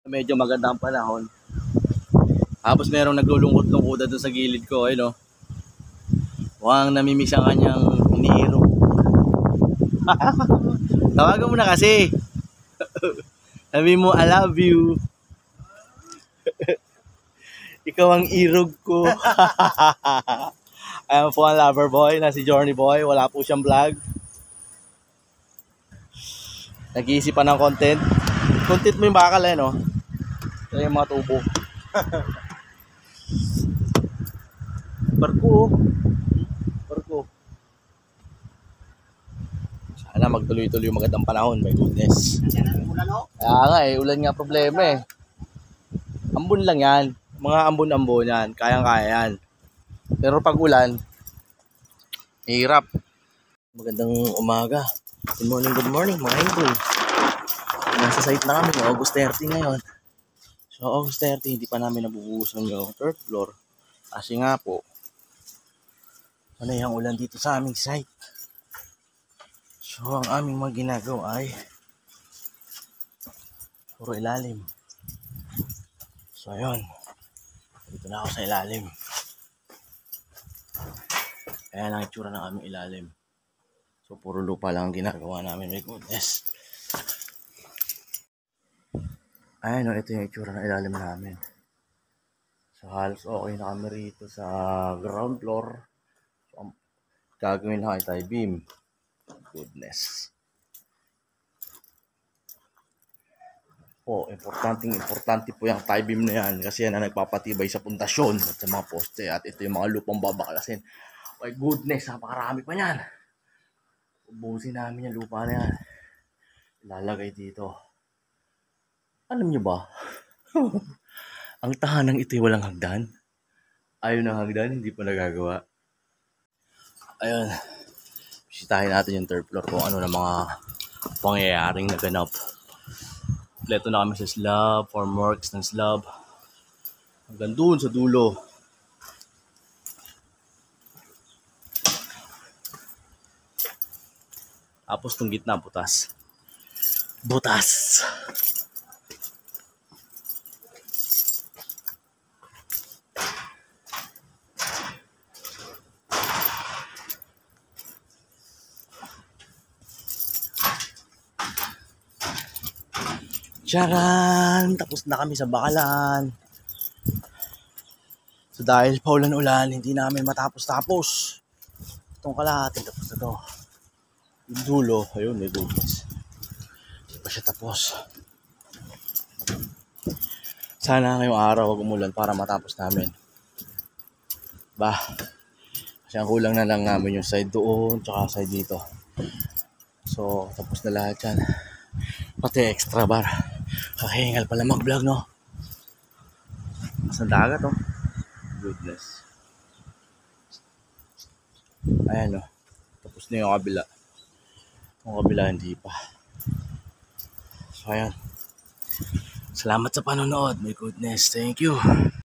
Medyo maganda ang panahon. Tapos merong naglulungkot-lungkutan doon sa gilid ko, ayun, no? Mukhang namimiss ang kanyang iniiro. Tawagan mo na kasi. Sabi mo, I love you. Ikaw ang irog ko. Ayan po ang lover boy na si Journey Boy. Wala po siyang vlog. Nag-iisip pa ng content. Content mo yung bakal, eh, no? Ito yung mga tubo. Barko. Barko. Sana magtuloy-tuloy yung magandang panahon. My goodness. Kaya nga eh, ulan nga problema eh. Ambon lang yan. Mga ambon-ambon yan. Kayang-kaya yan. Pero pag ulan, hirap. Magandang umaga. Good morning mga idol. Nasa site na kami, August 30 ngayon. So August 30, hindi pa namin nabubuhusan yung third floor. Kasi nga po, ano yung ulan dito sa aming site. So ang aming mga ginagawa ay puro ilalim. So ayun, dito na ako sa ilalim. Ayan ang itsura ng aming ilalim. So puro lupa lang ang ginagawa namin. My goodness. Ayan o, ito yung itsura ng ilalim namin. So halos okay na kami rito sa ground floor. So, gagawin lang ay tie beam. Goodness. Importante po yung tie beam na yan kasi yan ang nagpapatibay sa pundasyon at sa mga poste at ito yung mga lupang babaklasin. My goodness, napakarami pa yan. Ubusin namin yung lupa na yan. Ilalagay dito. Alam nyo ba? Ang tahanang ito'y walang hagdan. Ayaw ng hagdan, hindi pa nagagawa. Ayun. Bisitahin natin yung third floor kung ano na mga pangyayaring naganap. Leto na kami sa slab, formworks ng slab. Hanggang doon sa dulo. Tapos itong gitna, butas. Butas! Charan! Tapos na kami sa bakalan. So dahil paulan-ulan, hindi namin matapos-tapos. Itong kalahati, tapos na to. Yung dulo, ayun, may goodness. Hindi pa siya tapos. Sana ngayong araw wag umulan para matapos namin. Bah, kasi ang kulang na lang namin yung side doon, tsaka side dito. So, tapos na lahat yan. Pati extra bar. Kakahingal pala mag-vlog, no? Mas ang dagat, oh. Goodness. Ayan, oh. Tapos na yung kabila. Yung kabila, hindi pa. So, ayan. Salamat sa panonood. My goodness. Thank you.